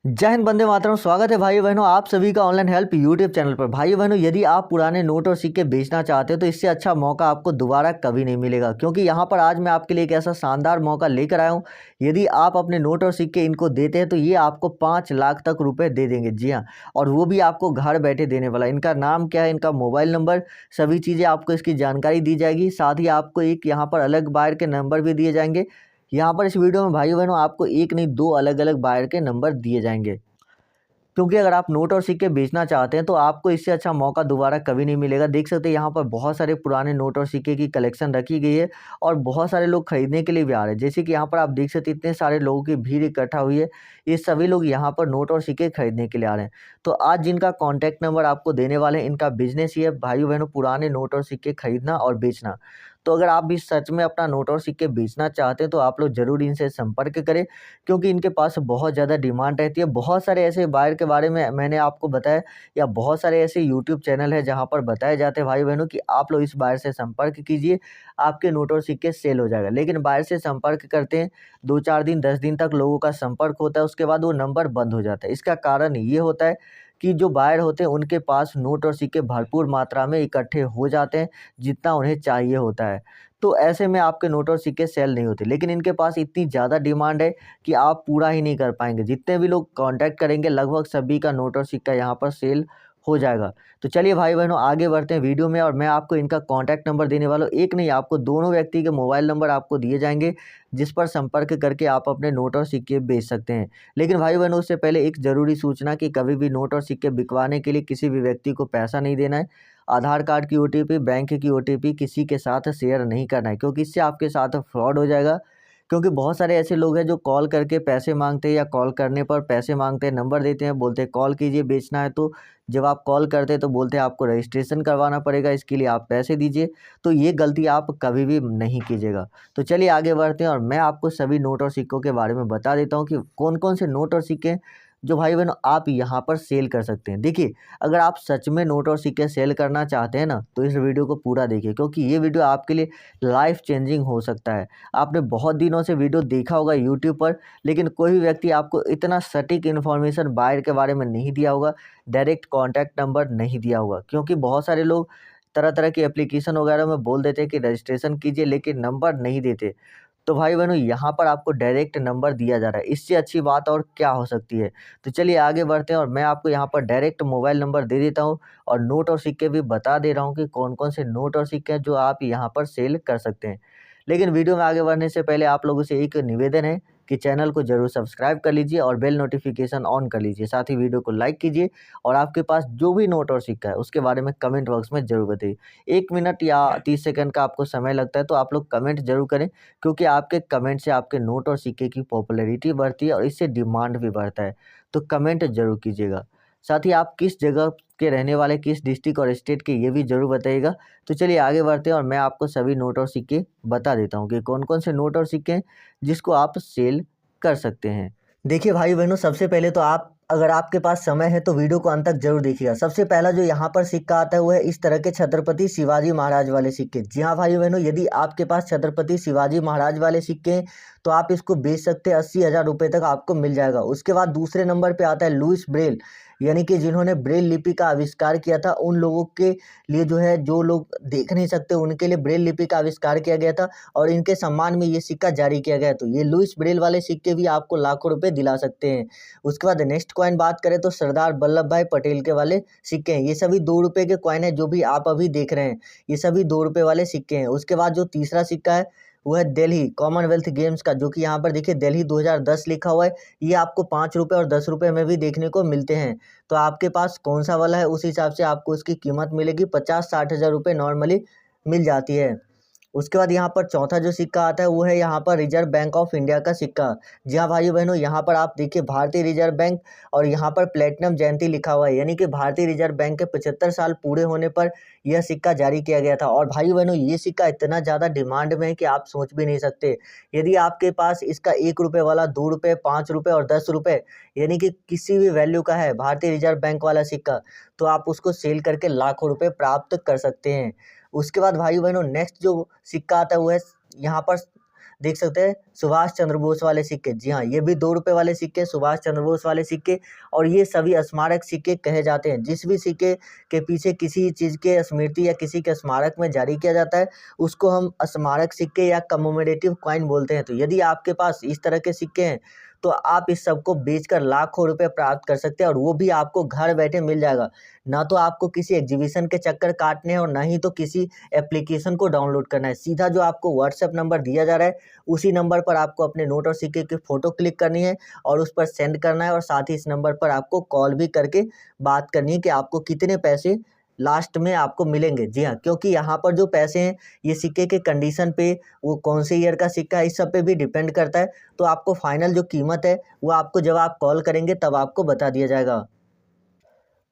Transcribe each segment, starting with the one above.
जय हिंद, वंदे मातरम। स्वागत है भाई बहनों आप सभी का ऑनलाइन हेल्प यूट्यूब चैनल पर। भाई बहनों, यदि आप पुराने नोट और सिक्के बेचना चाहते हो तो इससे अच्छा मौका आपको दोबारा कभी नहीं मिलेगा, क्योंकि यहाँ पर आज मैं आपके लिए एक ऐसा शानदार मौका लेकर आया हूँ। यदि आप अपने नोट और सिक्के इनको देते हैं तो ये आपको 5 लाख तक रुपए दे देंगे। जी हाँ, और वो भी आपको घर बैठे देने वाला। इनका नाम क्या है, इनका मोबाइल नंबर, सभी चीज़ें आपको इसकी जानकारी दी जाएगी। साथ ही आपको एक यहाँ पर अलग बायर के नंबर भी दिए जाएंगे। यहाँ पर इस वीडियो में भाई बहनों आपको एक नहीं दो अलग अलग बायर के नंबर दिए जाएंगे, क्योंकि अगर आप नोट और सिक्के बेचना चाहते हैं तो आपको इससे अच्छा मौका दोबारा कभी नहीं मिलेगा। देख सकते हैं यहाँ पर बहुत सारे पुराने नोट और सिक्के की कलेक्शन रखी गई है और बहुत सारे लोग खरीदने के लिए भी आ रहे हैं। जैसे कि यहाँ पर आप देख सकते हैं इतने सारे लोगों की भीड़ इकट्ठा हुई है। ये सभी लोग यहाँ पर नोट और सिक्के खरीदने के लिए आ रहे हैं। तो आज जिनका कॉन्टैक्ट नंबर आपको देने वाले हैं, इनका बिजनेस ही है भाइयों बहनों पुराने नोट और सिक्के खरीदना और बेचना। तो अगर आप भी सच में अपना नोट और सिक्के बेचना चाहते हैं तो आप लोग ज़रूर इनसे संपर्क करें, क्योंकि इनके पास बहुत ज़्यादा डिमांड रहती है। बहुत सारे ऐसे बायर के बारे में मैंने आपको बताया, या बहुत सारे ऐसे यूट्यूब चैनल है जहाँ पर बताए जाते हैं भाई बहनों कि आप लोग इस बायर से संपर्क कीजिए, आपके नोट और सिक्के सेल हो जाएगा। लेकिन बायर से संपर्क करते हैं, 2-4 दिन 10 दिन तक लोगों का संपर्क होता है, उसके बाद वो नंबर बंद हो जाता है। इसका कारण ये होता है कि जो बायर होते हैं उनके पास नोट और सिक्के भरपूर मात्रा में इकट्ठे हो जाते हैं, जितना उन्हें चाहिए होता है। तो ऐसे में आपके नोट और सिक्के सेल नहीं होते। लेकिन इनके पास इतनी ज़्यादा डिमांड है कि आप पूरा ही नहीं कर पाएँगे। जितने भी लोग कॉन्टैक्ट करेंगे लगभग सभी का नोट और सिक्का यहाँ पर सेल हो जाएगा। तो चलिए भाई बहनों आगे बढ़ते हैं वीडियो में, और मैं आपको इनका कॉन्टैक्ट नंबर देने वाला हूँ। एक नहीं, आपको दोनों व्यक्ति के मोबाइल नंबर आपको दिए जाएँगे, जिस पर संपर्क करके आप अपने नोट और सिक्के बेच सकते हैं। लेकिन भाई बहनों उससे पहले एक ज़रूरी सूचना कि कभी भी नोट और सिक्के बिकवाने के लिए किसी भी व्यक्ति को पैसा नहीं देना है। आधार कार्ड की ओटीपी, बैंक की ओटीपी किसी के साथ शेयर नहीं करना है, क्योंकि इससे आपके साथ फ्रॉड हो जाएगा। क्योंकि बहुत सारे ऐसे लोग हैं जो कॉल करके पैसे मांगते हैं, या कॉल करने पर पैसे मांगते हैं, नंबर देते हैं, बोलते हैं कॉल कीजिए बेचना है। तो जब आप कॉल करते हैं तो बोलते हैं आपको रजिस्ट्रेशन करवाना पड़ेगा, इसके लिए आप पैसे दीजिए। तो ये गलती आप कभी भी नहीं कीजिएगा। तो चलिए आगे बढ़ते हैं, और मैं आपको सभी नोट और सिक्कों के बारे में बता देता हूँ कि कौन कौन से नोट और सिक्के हैं जो भाई बहनों आप यहाँ पर सेल कर सकते हैं। देखिए, अगर आप सच में नोट और सिक्के सेल करना चाहते हैं ना, तो इस वीडियो को पूरा देखिए, क्योंकि ये वीडियो आपके लिए लाइफ चेंजिंग हो सकता है। आपने बहुत दिनों से वीडियो देखा होगा यूट्यूब पर, लेकिन कोई भी व्यक्ति आपको इतना सटीक इन्फॉर्मेशन बायर के बारे में नहीं दिया होगा, डायरेक्ट कॉन्टैक्ट नंबर नहीं दिया होगा। क्योंकि बहुत सारे लोग तरह तरह की एप्लीकेशन वगैरह में बोल देते हैं कि रजिस्ट्रेशन कीजिए, लेकिन नंबर नहीं देते। तो भाई बहनों यहाँ पर आपको डायरेक्ट नंबर दिया जा रहा है, इससे अच्छी बात और क्या हो सकती है। तो चलिए आगे बढ़ते हैं, और मैं आपको यहाँ पर डायरेक्ट मोबाइल नंबर दे देता हूँ, और नोट और सिक्के भी बता दे रहा हूँ कि कौन कौन से नोट और सिक्के हैं जो आप यहाँ पर सेल कर सकते हैं। लेकिन वीडियो में आगे बढ़ने से पहले आप लोगों से एक निवेदन है कि चैनल को जरूर सब्सक्राइब कर लीजिए और बेल नोटिफिकेशन ऑन कर लीजिए। साथ ही वीडियो को लाइक कीजिए, और आपके पास जो भी नोट और सिक्का है उसके बारे में कमेंट बॉक्स में जरूर बताइए। 1 मिनट या 30 सेकंड का आपको समय लगता है, तो आप लोग कमेंट जरूर करें, क्योंकि आपके कमेंट से आपके नोट और सिक्के की पॉपुलैरिटी बढ़ती है और इससे डिमांड भी बढ़ता है। तो कमेंट जरूर कीजिएगा। साथ ही आप किस जगह के रहने वाले, किस डिस्ट्रिक्ट और स्टेट के, ये भी जरूर बताइएगा। तो चलिए आगे बढ़ते हैं, और मैं आपको सभी नोट और सिक्के बता देता हूँ कि कौन कौन से नोट और सिक्के हैं जिसको आप सेल कर सकते हैं। देखिए भाई बहनों, सबसे पहले तो आप, अगर आपके पास समय है तो वीडियो को अंत तक जरूर देखिएगा। सबसे पहला जो यहाँ पर सिक्का आता है वो है इस तरह के छत्रपति शिवाजी महाराज वाले सिक्के। जी हाँ भाई बहनों, यदि आपके पास छत्रपति शिवाजी महाराज वाले सिक्के हैं तो आप इसको बेच सकते हैं। 80,000 रुपये तक आपको मिल जाएगा। उसके बाद दूसरे नंबर पे आता है लुइस ब्रेल, यानी कि जिन्होंने ब्रेल लिपि का आविष्कार किया था, उन लोगों के लिए जो है, जो लोग देख नहीं सकते उनके लिए ब्रेल लिपि का आविष्कार किया गया था, और इनके सम्मान में ये सिक्का जारी किया गया। तो ये लुइस ब्रेल वाले सिक्के भी आपको लाखों रुपए दिला सकते हैं। उसके बाद नेक्स्ट कॉइन बात करें तो सरदार वल्लभ भाई पटेल के वाले सिक्के हैं। ये सभी 2 रुपये के कॉइन है, जो भी आप अभी देख रहे हैं ये सभी 2 रुपये वाले सिक्के हैं। उसके बाद जो तीसरा सिक्का है वो है दिल्ली कॉमनवेल्थ गेम्स का, जो कि यहाँ पर देखिए दिल्ली 2010 लिखा हुआ है। ये आपको 5 रुपये और 10 रुपये में भी देखने को मिलते हैं। तो आपके पास कौन सा वाला है उस हिसाब से आपको इसकी कीमत मिलेगी। 50-60 हज़ार रुपये नॉर्मली मिल जाती है। उसके बाद यहाँ पर चौथा जो सिक्का आता है वो है यहाँ पर रिजर्व बैंक ऑफ इंडिया का सिक्का। जी हाँ भाइयों बहनों, यहाँ पर आप देखिए भारतीय रिजर्व बैंक, और यहाँ पर प्लेटिनम जयंती लिखा हुआ है, यानी कि भारतीय रिजर्व बैंक के 75 साल पूरे होने पर यह सिक्का जारी किया गया था। और भाइयों बहनों, ये सिक्का इतना ज़्यादा डिमांड में है कि आप सोच भी नहीं सकते। यदि आपके पास इसका 1 रुपये वाला, 2 रुपये, 5 रुपये और 10 रुपये, यानी कि किसी भी वैल्यू का है भारतीय रिजर्व बैंक वाला सिक्का, तो आप उसको सेल करके लाखों रुपये प्राप्त कर सकते हैं। उसके बाद भाई बहनों, नेक्स्ट जो सिक्का आता है वो है यहाँ पर देख सकते हैं सुभाष चंद्र बोस वाले सिक्के। जी हाँ, ये भी 2 रुपये वाले सिक्के, सुभाष चंद्र बोस वाले सिक्के, और ये सभी स्मारक सिक्के कहे जाते हैं। जिस भी सिक्के के पीछे किसी चीज़ के स्मृति या किसी के स्मारक में जारी किया जाता है उसको हम स्मारक सिक्के या कमोमेरेटिव कॉइन बोलते हैं। तो यदि आपके पास इस तरह के सिक्के हैं तो आप इस सब को बेचकर लाखों रुपए प्राप्त कर सकते हैं, और वो भी आपको घर बैठे मिल जाएगा। ना तो आपको किसी एग्जीबिशन के चक्कर काटने हैं और ना ही तो किसी एप्लीकेशन को डाउनलोड करना है। सीधा जो आपको व्हाट्सएप नंबर दिया जा रहा है उसी नंबर पर आपको अपने नोट और सिक्के की फ़ोटो क्लिक करनी है और उस पर सेंड करना है, और साथ ही इस नंबर पर आपको कॉल भी करके बात करनी है कि आपको कितने पैसे लास्ट में आपको मिलेंगे। जी हाँ, क्योंकि यहाँ पर जो पैसे हैं ये सिक्के के कंडीशन पे, वो कौन से ईयर का सिक्का है, इस सब पे भी डिपेंड करता है। तो आपको फाइनल जो कीमत है वो आपको जब आप कॉल करेंगे तब आपको बता दिया जाएगा।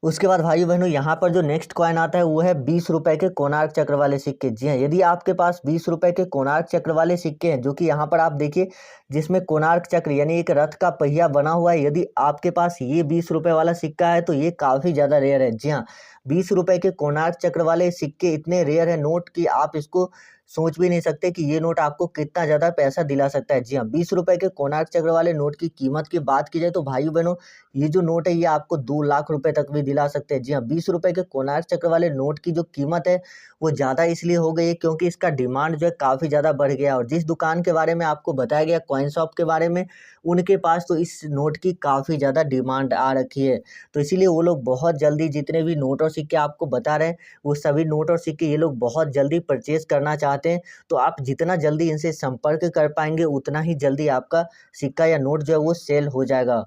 उसके बाद भाई बहनों यहाँ पर जो नेक्स्ट कॉइन आता है वो है 20 रुपए के कोणार्क चक्र वाले सिक्के। जी हाँ, यदि आपके पास 20 रुपए के कोणार्क चक्र वाले सिक्के हैं, जो कि यहाँ पर आप देखिए जिसमें कोणार्क चक्र यानी एक रथ का पहिया बना हुआ है, यदि आपके पास ये 20 रुपए वाला सिक्का है तो ये काफ़ी ज़्यादा रेयर है। जी हाँ, 20 रुपए के कोणार्क चक्र वाले सिक्के इतने रेयर है नोट कि आप इसको सोच भी नहीं सकते कि ये नोट आपको कितना ज़्यादा पैसा दिला सकता है। जी हाँ, 20 रुपए के कोणार्क चक्र वाले नोट की कीमत की बात की जाए तो भाई बहनों ये जो नोट है ये आपको 2 लाख रुपए तक भी दिला सकते हैं। जी हाँ, 20 रुपए के कोणार्क चक्र वाले नोट की जो कीमत है वो ज़्यादा इसलिए हो गई है क्योंकि इसका डिमांड जो है काफ़ी ज़्यादा बढ़ गया है, और जिस दुकान के बारे में आपको बताया गया कॉइन शॉप के बारे में, उनके पास तो इस नोट की काफ़ी ज़्यादा डिमांड आ रखी है। तो इसीलिए वो लोग बहुत जल्दी जितने भी नोट और सिक्के आपको बता रहे हैं वो सभी नोट और सिक्के ये लोग बहुत जल्दी परचेज़ करना चाहते हैं। तो आप जितना जल्दी इनसे संपर्क कर पाएँगे उतना ही जल्दी आपका सिक्का या नोट जो है वो सेल हो जाएगा।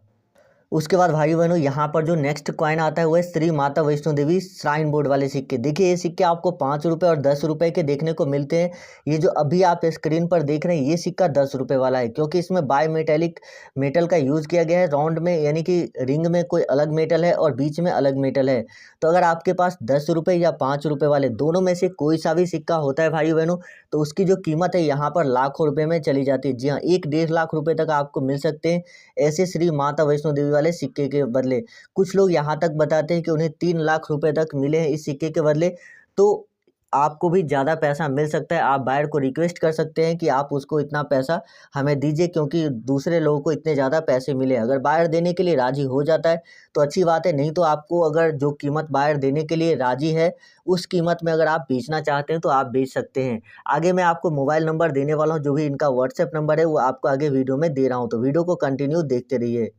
उसके बाद भाई बहनों यहाँ पर जो नेक्स्ट कॉइन आता है वो है श्री माता वैष्णो देवी श्राइन बोर्ड वाले सिक्के। देखिए ये सिक्के आपको 5 रुपये और 10 रुपये के देखने को मिलते हैं। ये जो अभी आप स्क्रीन पर देख रहे हैं ये सिक्का 10 रुपये वाला है, क्योंकि इसमें बाय मेटेलिक मेटल का यूज़ किया गया है। राउंड में यानी कि रिंग में कोई अलग मेटल है और बीच में अलग मेटल है। तो अगर आपके पास 10 रुपये या 5 रुपये वाले दोनों में से कोई सा भी सिक्का होता है भाई बहनों, तो उसकी जो कीमत है यहाँ पर लाखों रुपये में चली जाती है। जी हाँ, 1-1.5 लाख रुपये तक आपको मिल सकते हैं ऐसे श्री माता वैष्णो देवी वाले सिक्के के बदले। कुछ लोग यहाँ तक बताते हैं कि उन्हें 3 लाख रुपए तक मिले हैं इस सिक्के के बदले। तो आपको भी ज़्यादा पैसा मिल सकता है। आप बायर को रिक्वेस्ट कर सकते हैं कि आप उसको इतना पैसा हमें दीजिए, क्योंकि दूसरे लोगों को इतने ज़्यादा पैसे मिले। अगर बायर देने के लिए राज़ी हो जाता है तो अच्छी बात है, नहीं तो आपको अगर जो कीमत बायर देने के लिए राज़ी है उस कीमत में अगर आप बेचना चाहते हैं तो आप बेच सकते हैं। आगे मैं आपको मोबाइल नंबर देने वाला हूँ, जो भी इनका व्हाट्सएप नंबर है वो आपको आगे वीडियो में दे रहा हूँ, तो वीडियो को कंटिन्यू देखते रहिए।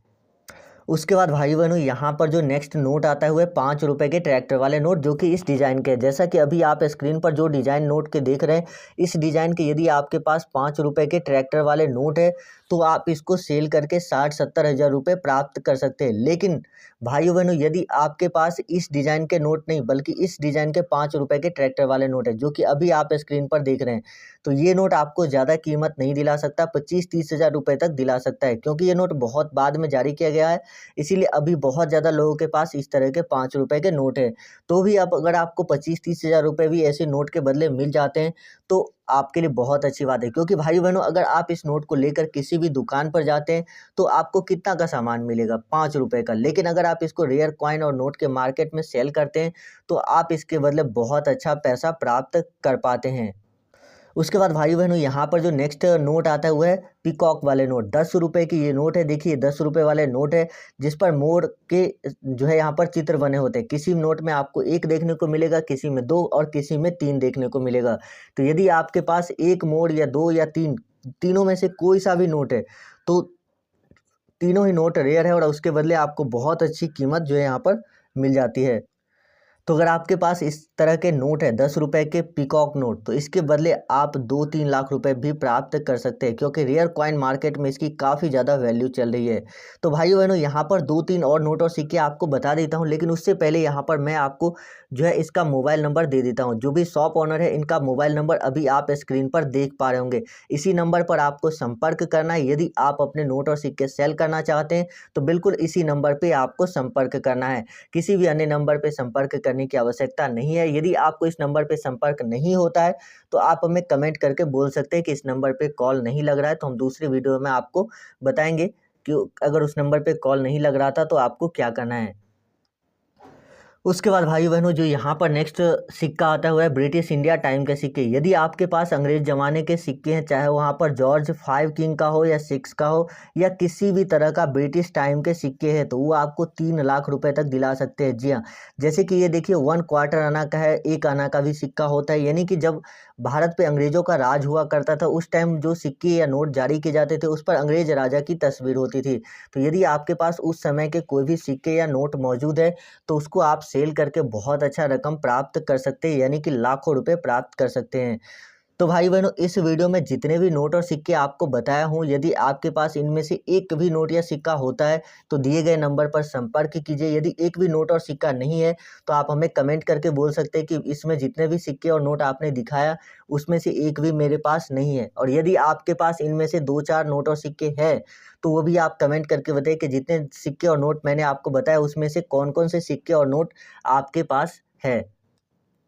उसके बाद भाई बहनों यहाँ पर जो नेक्स्ट नोट आता है वो है 5 रुपये के ट्रैक्टर वाले नोट, जो कि इस डिज़ाइन के हैं। जैसा कि अभी आप स्क्रीन पर जो डिज़ाइन नोट के देख रहे हैं, इस डिज़ाइन के यदि आपके पास 5 रुपये के ट्रैक्टर वाले नोट है तो आप इसको सेल करके 60-70 हज़ार रुपये प्राप्त कर सकते हैं। लेकिन भाई बहनों यदि आपके पास इस डिज़ाइन के नोट नहीं बल्कि इस डिज़ाइन के 5 रुपये के ट्रैक्टर वाले नोट है, जो कि अभी आप स्क्रीन पर देख रहे हैं, तो ये नोट आपको ज़्यादा कीमत नहीं दिला सकता, 25-30 हज़ार रुपये तक दिला सकता है, क्योंकि ये नोट बहुत बाद में जारी किया गया है। इसीलिए अभी बहुत ज़्यादा लोगों के पास इस तरह के 5 रुपये के नोट हैं। तो भी अब अगर आपको 25-30 हज़ार रुपये भी ऐसे नोट के बदले मिल जाते हैं तो आपके लिए बहुत अच्छी बात है, क्योंकि भाई बहनों अगर आप इस नोट को लेकर किसी भी दुकान पर जाते हैं तो आपको कितना का सामान मिलेगा, 5 रुपये का। लेकिन अगर आप इसको रेयर कॉइन और नोट के मार्केट में सेल करते हैं तो आप इसके बदले बहुत अच्छा पैसा प्राप्त कर पाते हैं। उसके बाद भाई बहनों यहाँ पर जो नेक्स्ट नोट आता है वो है पीकॉक वाले नोट। 10 रुपये की ये नोट है। देखिए 10 रुपये वाले नोट है जिस पर मोर के जो है यहाँ पर चित्र बने होते हैं। किसी नोट में आपको 1 देखने को मिलेगा, किसी में 2 और किसी में 3 देखने को मिलेगा। तो यदि आपके पास 1 मोर या 2 या 3, तीनों में से कोई सा भी नोट है तो तीनों ही नोट रेयर है और उसके बदले आपको बहुत अच्छी कीमत जो है यहाँ पर मिल जाती है। तो अगर आपके पास इस तरह के नोट है 10 रुपये के पीकॉक नोट, तो इसके बदले आप 2-3 लाख रुपए भी प्राप्त कर सकते हैं, क्योंकि रेयर कॉइन मार्केट में इसकी काफ़ी ज़्यादा वैल्यू चल रही है। तो भाइयों बहनों यहाँ पर 2-3 और नोट और सिक्के आपको बता देता हूँ, लेकिन उससे पहले यहाँ पर मैं आपको जो है इसका मोबाइल नंबर दे देता हूँ। जो भी शॉप ओनर है इनका मोबाइल नंबर अभी आप स्क्रीन पर देख पा रहे होंगे। इसी नंबर पर आपको संपर्क करना है। यदि आप अपने नोट और सिक्के सेल करना चाहते हैं तो बिल्कुल इसी नंबर पर आपको संपर्क करना है। किसी भी अन्य नंबर पर संपर्क करने की आवश्यकता नहीं है। यदि आपको इस नंबर पे संपर्क नहीं होता है तो आप हमें कमेंट करके बोल सकते हैं कि इस नंबर पे कॉल नहीं लग रहा है, तो हम दूसरी वीडियो में आपको बताएंगे कि अगर उस नंबर पे कॉल नहीं लग रहा था तो आपको क्या करना है। उसके बाद भाई बहनों जो यहाँ पर नेक्स्ट सिक्का आता है वो है ब्रिटिश इंडिया टाइम के सिक्के। यदि आपके पास अंग्रेज ज़माने के सिक्के हैं, चाहे वहाँ पर जॉर्ज 5 किंग का हो या 6 का हो या किसी भी तरह का ब्रिटिश टाइम के सिक्के हैं, तो वो आपको 3 लाख रुपए तक दिला सकते हैं। जी हाँ, जैसे कि ये देखिए 1 क्वार्टर आना का है, 1 आना का भी सिक्का होता है। यानी कि जब भारत पे अंग्रेजों का राज हुआ करता था उस टाइम जो सिक्के या नोट जारी किए जाते थे उस पर अंग्रेज राजा की तस्वीर होती थी। तो यदि आपके पास उस समय के कोई भी सिक्के या नोट मौजूद है तो उसको आप सेल करके बहुत अच्छा रकम प्राप्त कर सकते हैं, यानी कि लाखों रुपए प्राप्त कर सकते हैं। तो भाई बहनों इस वीडियो में जितने भी नोट और सिक्के आपको बताया हूँ, यदि आपके पास इनमें से एक भी नोट या सिक्का होता है तो दिए गए नंबर पर संपर्क कीजिए। यदि एक भी नोट और सिक्का नहीं है तो आप हमें कमेंट करके बोल सकते हैं कि इसमें जितने भी सिक्के और नोट आपने दिखाया उसमें से एक भी मेरे पास नहीं है। और यदि आपके पास इनमें से 2-4 नोट और सिक्के हैं तो वो भी आप कमेंट करके बताइए कि जितने सिक्के और नोट मैंने आपको बताया उसमें से कौन कौन से सिक्के और नोट आपके पास है।